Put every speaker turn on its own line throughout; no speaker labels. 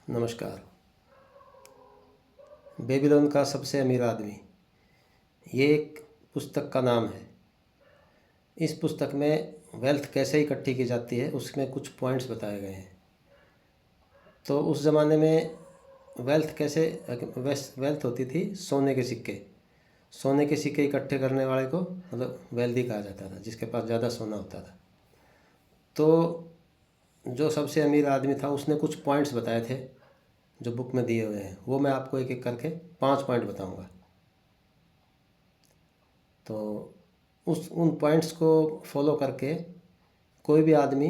नमस्कार। बेबीलोन का सबसे अमीर आदमी, ये एक पुस्तक का नाम है। इस पुस्तक में वेल्थ कैसे इकट्ठी की जाती है उसमें कुछ पॉइंट्स बताए गए हैं। तो उस ज़माने में वेल्थ कैसे वेल्थ होती थी, सोने के सिक्के। सोने के सिक्के इकट्ठे करने वाले को मतलब वेल्दी कहा जाता था, जिसके पास ज़्यादा सोना होता था। तो जो सबसे अमीर आदमी था उसने कुछ पॉइंट्स बताए थे जो बुक में दिए हुए हैं, वो मैं आपको एक एक करके 5 पॉइंट बताऊंगा। तो उन पॉइंट्स को फॉलो करके कोई भी आदमी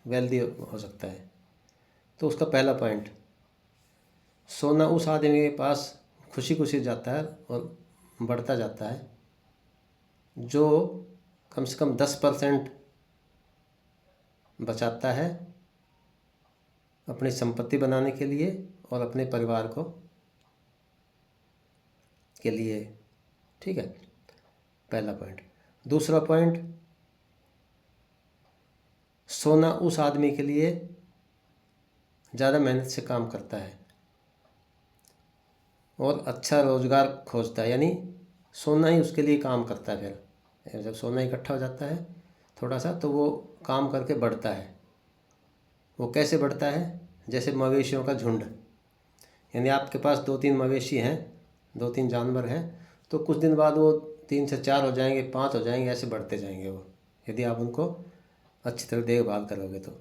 वेल्दी हो सकता है। तो उसका पहला पॉइंट, सोना उस आदमी के पास खुशी खुशी जाता है और बढ़ता जाता है जो कम से कम 10% बचाता है अपनी संपत्ति बनाने के लिए और अपने परिवार को के लिए। ठीक है, पहला पॉइंट। दूसरा पॉइंट, सोना उस आदमी के लिए ज़्यादा मेहनत से काम करता है और अच्छा रोज़गार खोजता है, यानी सोना ही उसके लिए काम करता है। फिर जब सोना इकट्ठा हो जाता है थोड़ा सा, तो वो काम करके बढ़ता है। वो कैसे बढ़ता है? जैसे मवेशियों का झुंड, यानी आपके पास 2-3 मवेशी हैं, 2-3 जानवर हैं, तो कुछ दिन बाद वो 3 से 4 हो जाएंगे, 5 हो जाएंगे, ऐसे बढ़ते जाएंगे वो, यदि आप उनको अच्छी तरह देखभाल करोगे तो।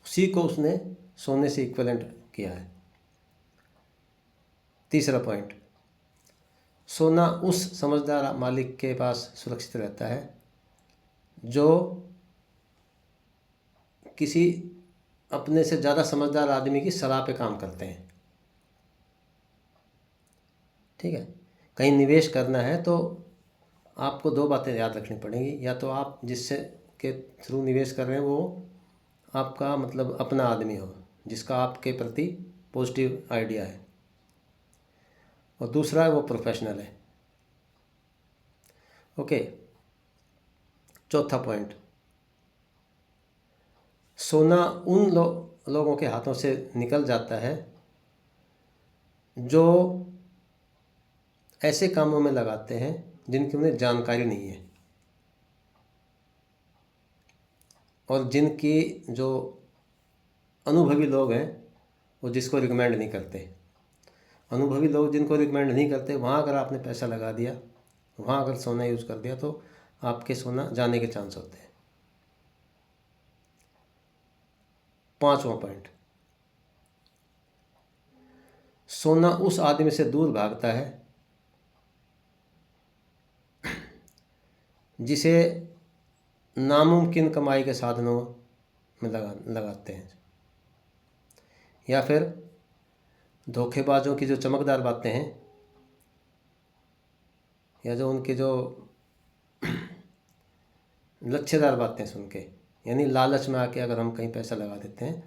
उसी को उसने सोने से इक्विवेलेंट किया है। तीसरा पॉइंट, सोना उस समझदार मालिक के पास सुरक्षित रहता है जो किसी अपने से ज़्यादा समझदार आदमी की सलाह पे काम करते हैं। ठीक है, कहीं निवेश करना है तो आपको 2 बातें याद रखनी पड़ेंगी। या तो आप जिससे के थ्रू निवेश कर रहे हैं वो आपका मतलब अपना आदमी हो, जिसका आपके प्रति पॉजिटिव आइडिया है, और दूसरा है वो प्रोफेशनल है। ओके, चौथा पॉइंट, सोना उन लोगों के हाथों से निकल जाता है जो ऐसे कामों में लगाते हैं जिनकी उन्हें जानकारी नहीं है और जिनकी जो अनुभवी लोग हैं वो जिसको रिकमेंड नहीं करते। अनुभवी लोग जिनको रिकमेंड नहीं करते, वहाँ अगर आपने पैसा लगा दिया, वहाँ अगर सोना यूज़ कर दिया, तो आपके सोना जाने के चांस होते हैं। पांचवा पॉइंट, सोना उस आदमी से दूर भागता है जिसे नामुमकिन कमाई के साधनों में लगाते हैं, या फिर धोखेबाजों की जो चमकदार बातें हैं, या जो उनके जो लच्छेदार बातें सुन के, यानी लालच में आके अगर हम कहीं पैसा लगा देते हैं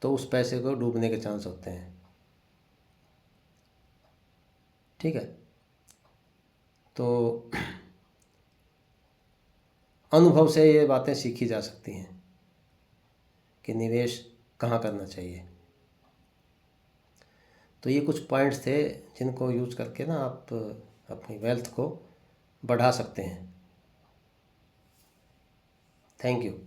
तो उस पैसे को डूबने के चांस होते हैं। ठीक है, तो अनुभव से ये बातें सीखी जा सकती हैं कि निवेश कहाँ करना चाहिए। तो ये कुछ पॉइंट्स थे जिनको यूज़ करके ना आप अपनी वेल्थ को बढ़ा सकते हैं। Thank you.